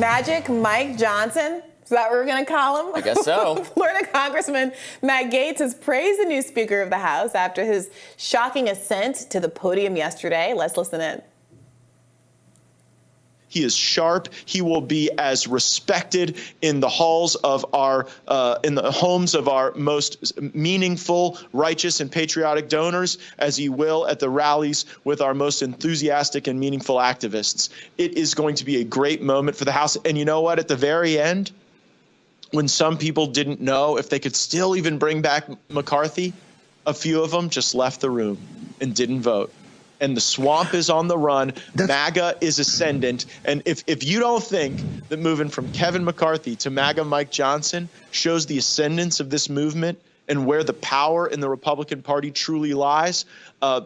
Magic Mike Johnson? Is that what we're going to call him? I guess so. Florida Congressman Matt Gaetz has praised the new Speaker of the House after his shocking ascent to the podium yesterday. Let's listen in. He is sharp. He will be as respected in the halls of in the homes of our most meaningful, righteous, and patriotic donors as he will at the rallies with our most enthusiastic and meaningful activists. It is going to be a great moment for the House. And you know what? At the very end, when some people didn't know if they could still even bring back McCarthy, a few of them just left the room and didn't vote. And the swamp is on the run. MAGA is ascendant. And if you don't think that moving from Kevin McCarthy to MAGA Mike Johnson shows the ascendance of this movement and where the power in the Republican Party truly lies,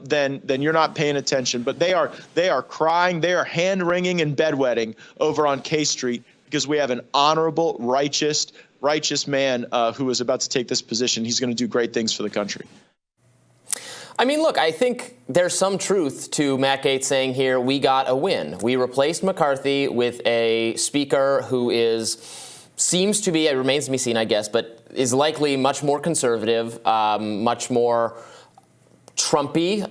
then you're not paying attention. But they are crying, they are hand-wringing and bedwetting over on K Street because we have an honorable, righteous man who is about to take this position. He's going to do great things for the country. I mean, look, I think there's some truth to Matt Gaetz saying here, we got a win. We replaced McCarthy with a speaker who seems to be, it remains to be seen, I guess, but is likely much more conservative, much more Trumpy,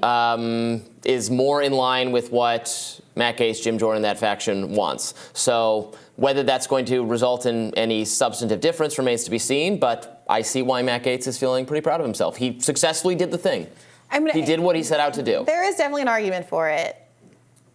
is more in line with what Matt Gaetz, Jim Jordan, that faction wants. So whether that's going to result in any substantive difference remains to be seen, but I see why Matt Gaetz is feeling pretty proud of himself. He successfully did the thing. I mean, he did what he set out to do. There is definitely an argument for it.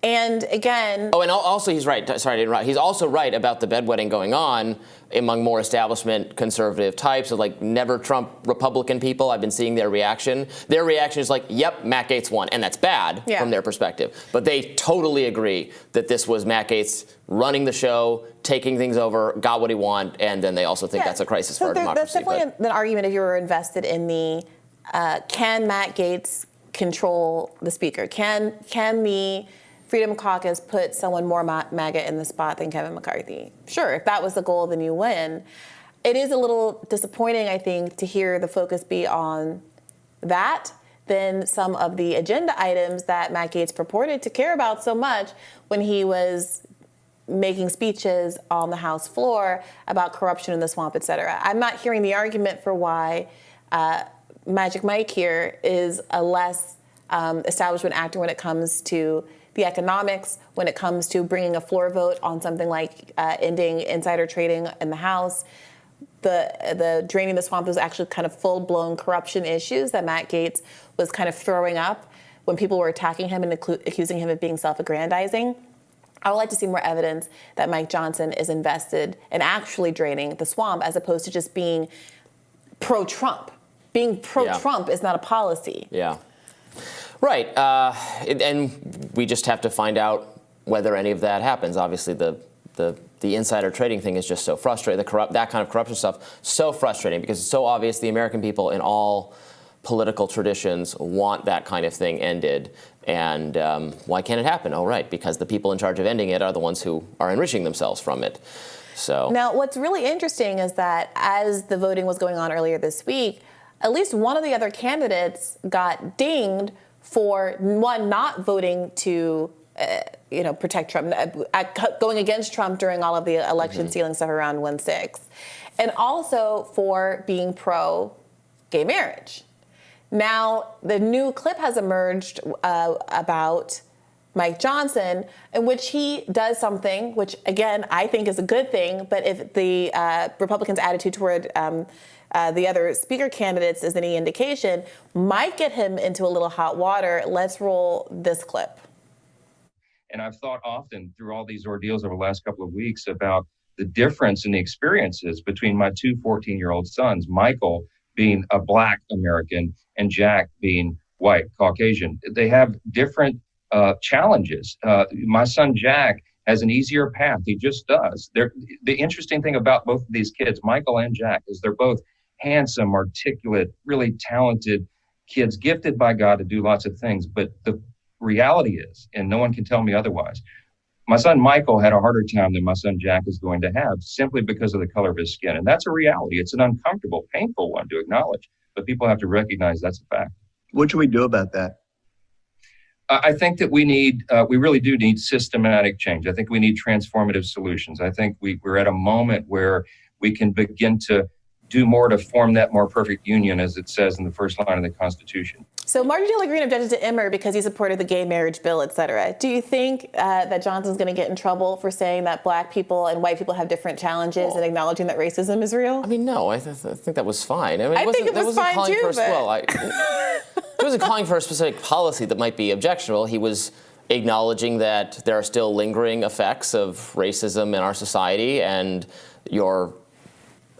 And again... Oh, and also he's right. Sorry to interrupt. He's also right about the bedwetting going on among more establishment conservative types of like never Trump Republican people. I've been seeing their reaction. Their reaction is like, yep, Matt Gaetz won. And that's bad from their perspective. But they totally agree that this was Matt Gaetz running the show, taking things over, got what he wanted, and then they also think that's a crisis for our democracy. That's definitely an argument if you were invested in the can Matt Gaetz control the speaker? Can the Freedom Caucus put someone more MAGA in the spot than Kevin McCarthy? Sure, if that was the goal, then you win. It is a little disappointing, I think, to hear the focus be on that than some of the agenda items that Matt Gaetz purported to care about so much when he was making speeches on the House floor about corruption in the swamp, et cetera. I'm not hearing the argument for why Magic Mike here is a less establishment actor when it comes to the economics, when it comes to bringing a floor vote on something like ending insider trading in the House. The draining the swamp was actually kind of full-blown corruption issues that Matt Gaetz was kind of throwing up when people were attacking him and accusing him of being self-aggrandizing. I would like to see more evidence that Mike Johnson is invested in actually draining the swamp as opposed to just being pro-Trump. Being pro-Trump is not a policy. Yeah. Right. And we just have to find out whether any of that happens. Obviously, the insider trading thing is just so frustrating. That kind of corruption stuff, so frustrating because it's so obvious the American people in all political traditions want that kind of thing ended. And why can't it happen? Oh, right, because the people in charge of ending it are the ones who are enriching themselves from it. So now, what's really interesting is that as the voting was going on earlier this week, at least one of the other candidates got dinged for, one, not voting to, protect Trump, going against Trump during all of the election stealing stuff around 1/6, and also for being pro-gay marriage. Now, the new clip has emerged about Mike Johnson, in which he does something, which, again, I think is a good thing, but if the Republicans' attitude toward the other speaker candidates is any indication, might get him into a little hot water. Let's roll this clip. And I've thought often through all these ordeals over the last couple of weeks about the difference in the experiences between my two 14-year-old sons, Michael being a Black American and Jack being white, Caucasian. They have different challenges. My son, Jack, has an easier path. He just does. The interesting thing about both of these kids, Michael and Jack, is they're both handsome, articulate, really talented kids, gifted by God to do lots of things. But the reality is, and no one can tell me otherwise, my son Michael had a harder time than my son Jack is going to have simply because of the color of his skin. And that's a reality. It's an uncomfortable, painful one to acknowledge, but people have to recognize that's a fact. What should we do about that? I think that we really do need systematic change. I think we need transformative solutions. I think we're at a moment where we can begin to do more to form that more perfect union, as it says in the first line of the Constitution. So Marjorie Taylor Greene objected to Emmer because he supported the gay marriage bill, et cetera. Do you think that Johnson's going to get in trouble for saying that black people and white people have different challenges and acknowledging that racism is real? I mean, no, I think that was fine. I mean, I think it was fine too, but... He wasn't calling for a specific policy that might be objectionable. He was acknowledging that there are still lingering effects of racism in our society, and your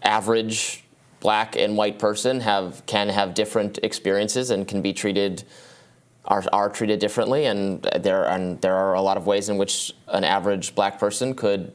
average black and white person can have different experiences and can be treated are treated differently, and there are a lot of ways in which an average black person could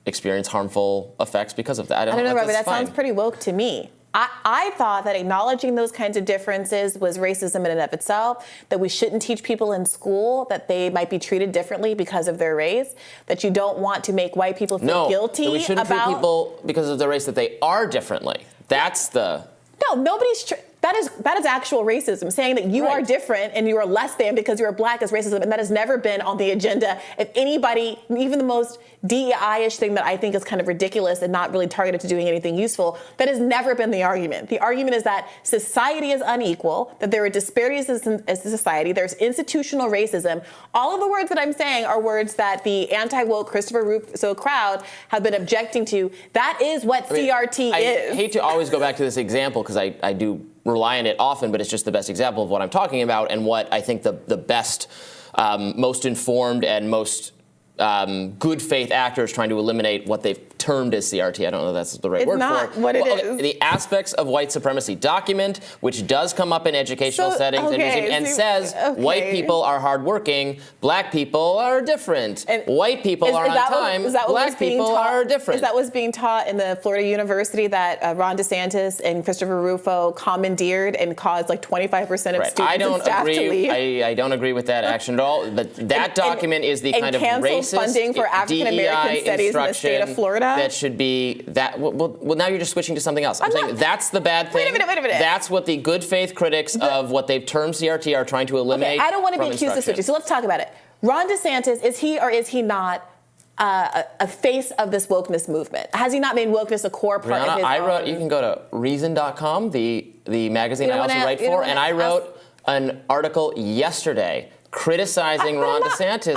experience harmful effects because of that. I don't know, Robert, that sounds pretty woke to me. I thought that acknowledging those kinds of differences was racism in and of itself, that we shouldn't teach people in school that they might be treated differently because of their race, that you don't want to make white people feel guilty we shouldn't treat people because of their race that they are differently. That's the... No, nobody's... That is actual racism, saying that you are different and you are less than because you're black is racism, and that has never been on the agenda. If anybody, even the most DEI-ish thing that I think is kind of ridiculous and not really targeted to doing anything useful, that has never been the argument. The argument is that society is unequal, that there are disparities in society, there's institutional racism. All of the words that I'm saying are words that the anti-woke Christopher Rufo crowd have been objecting to. That is what CRT is. I hate to always go back to this example because I do rely on it often, but it's just the best example of what I'm talking about and what I think the best, most informed and most good faith actors trying to eliminate what they've termed as CRT. I don't know if that's the right word for it. It's not what it is. The aspects of white susupremacy document, which does come up in educational settings and says white people are hardworking, black people are different. And white people are on time, black people are different. Is that what's being taught in the Florida university that Ron DeSantis and Christopher Rufo commandeered and caused like 25% of students and staff to leave? I don't agree with that action at all. But that document is the kind of racist funding for African American studies in the state of Florida. That should be that. Well, now you're just switching to something else. I'm saying that's the bad thing. Wait a minute. That's what the good faith critics of what they've termed CRT are trying to eliminate. Okay, I don't want to be accused of switching, so let's talk about it. Ron DeSantis, is he or is he not a face of this wokeness movement? Has he not made wokeness a core part of his own? You can go to Reason.com, the magazine I also write for, and I wrote an article yesterday criticizing Ron DeSantis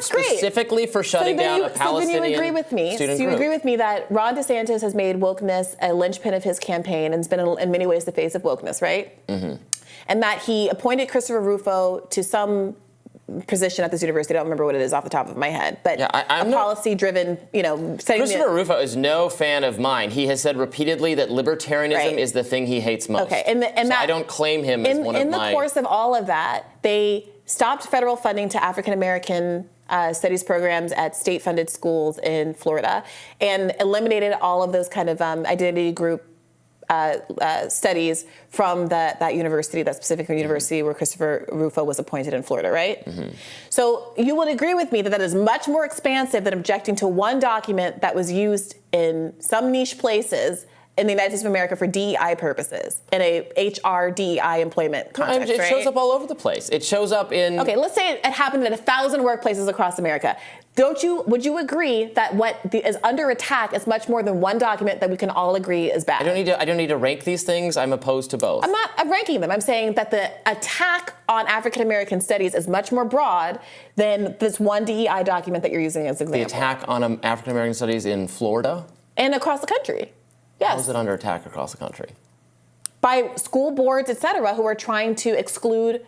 specifically for shutting down a Palestinian student group. So you agree with me that Ron DeSantis has made wokeness a linchpin of his campaign and has been in many ways the face of wokeness, right? Mm-hmm. And that he appointed Christopher Rufo to some position at this university. I don't remember what it is off the top of my head, but policy-driven, Christopher Rufo is no fan of mine. He has said repeatedly that libertarianism is the thing he hates most. Okay, I don't claim him as one of my... In the course of all of that, they stopped federal funding to African American studies programs at state-funded schools in Florida and eliminated all of those kind of identity group studies from that university, that specific university where Christopher Rufo was appointed in Florida, right? Mm-hmm. So you would agree with me that is much more expansive than objecting to one document that was used in some niche places in the United States of America for DEI purposes, in a HR DEI employment context, It shows up all over the place. It shows up in... Okay, let's say it happened at 1,000 workplaces across America. Would you agree that what is under attack is much more than one document that we can all agree is bad? I don't need to rank these things. I'm opposed to both. I'm ranking them. I'm saying that the attack on African American studies is much more broad than this one DEI document that you're using as an example. The attack on African American studies in Florida? And across the country. Yes. How is it under attack across the country? By school boards, et cetera, who are trying to exclude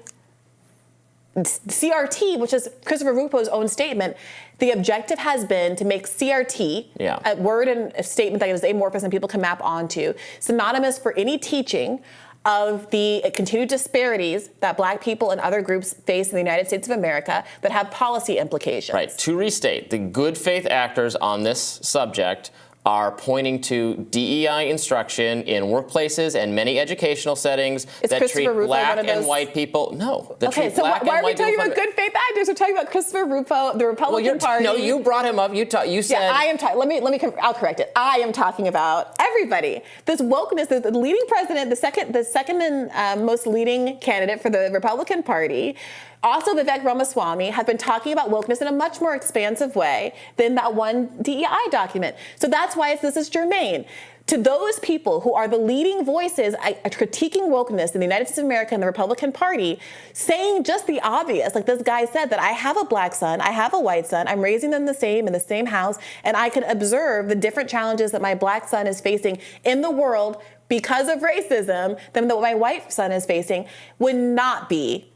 CRT, which is Christopher Rufo's own statement. The objective has been to make CRT, a word and a statement that is amorphous and people can map onto, synonymous for any teaching of the continued disparities that black people and other groups face in the United States of America that have policy implications. Right. To restate, the good faith actors on this subject are pointing to DEI instruction in workplaces and many educational settings that treat black and white people. No. Okay, so why are we talking about good faith actors? We're talking about Christopher Rufo, the Republican Party. No, you brought him up. You said. Yeah, I am talking. I'll correct it. I am talking about everybody. This wokeness, the leading president, the second and most leading candidate for the Republican Party, also Vivek Ramaswamy, have been talking about wokeness in a much more expansive way than that one DEI document. So that's why this is germane. To those people who are the leading voices critiquing wokeness in the United States of America and the Republican Party, saying just the obvious, like this guy said, that I have a black son, I have a white son, I'm raising them in the same house, and I can observe the different challenges that my black son is facing in the world because of racism than what my white son is facing, would not be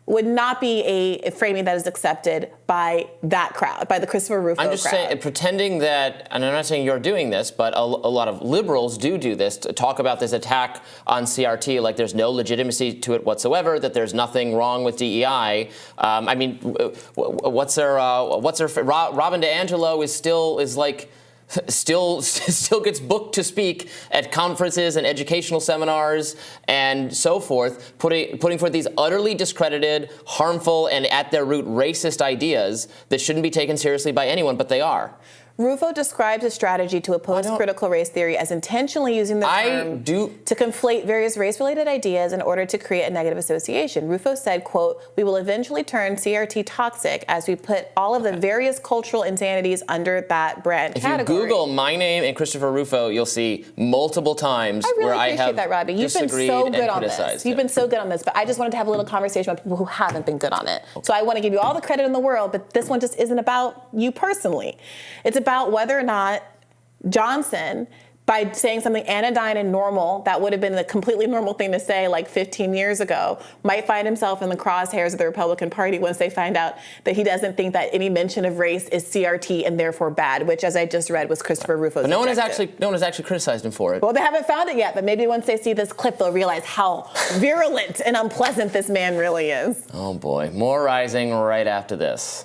a framing that is accepted by that crowd, by the Christopher Rufo crowd. I'm just saying, pretending that, and I'm not saying you're doing this, but a lot of liberals do this, to talk about this attack on CRT like there's no legitimacy to it whatsoever, that there's nothing wrong with DEI. I mean, what's her Robin DiAngelo still gets booked to speak at conferences and educational seminars and so forth, putting forth these utterly discredited, harmful, and at their root racist ideas that shouldn't be taken seriously by anyone, but they are. Rufo describes a strategy to oppose critical race theory as intentionally using the term to conflate various race-related ideas in order to create a negative association. Rufo said, quote, "We will eventually turn CRT toxic as we put all of the various cultural insanities under that brand category." If you Google my name and Christopher Rufo, you'll see multiple times where I have that, Robbie. You've been so good on this. You've been so good on this, but I just wanted to have a little conversation about people who haven't been good on it. Okay. So I want to give you all the credit in the world, but this one just isn't about you personally. It's about whether or not Johnson, by saying something anodyne and normal, that would have been the completely normal thing to say like 15 years ago, might find himself in the crosshairs of the Republican Party once they find out that he doesn't think that any mention of race is CRT and therefore bad, which, as I just read, was Christopher Rufo's. But no one has actually criticized him for it. Well, they haven't found it yet, but maybe once they see this clip, they'll realize how virulent and unpleasant this man really is. Oh boy, more rising right after this.